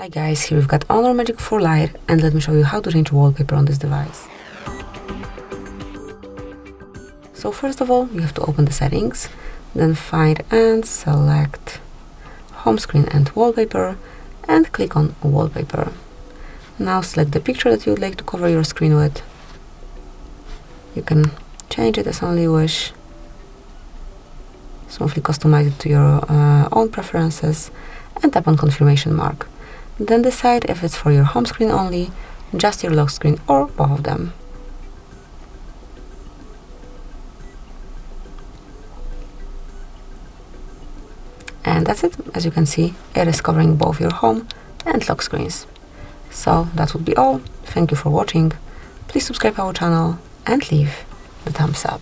Hi guys, here we've got Honor Magic 4 Lite, and let me show you how to change wallpaper on this device. So first of all, you have to open the settings, then find and select home screen and wallpaper, and click on wallpaper. Now select the picture that you would like to cover your screen with. You can change it as only you wish. Smoothly customize it to your own preferences and tap on confirmation mark. Then decide if it's for your home screen only, just your lock screen, or both of them. And that's it. As you can see, it is covering both your home and lock screens. So that would be all. Thank you for watching. Please subscribe our channel and leave the thumbs up.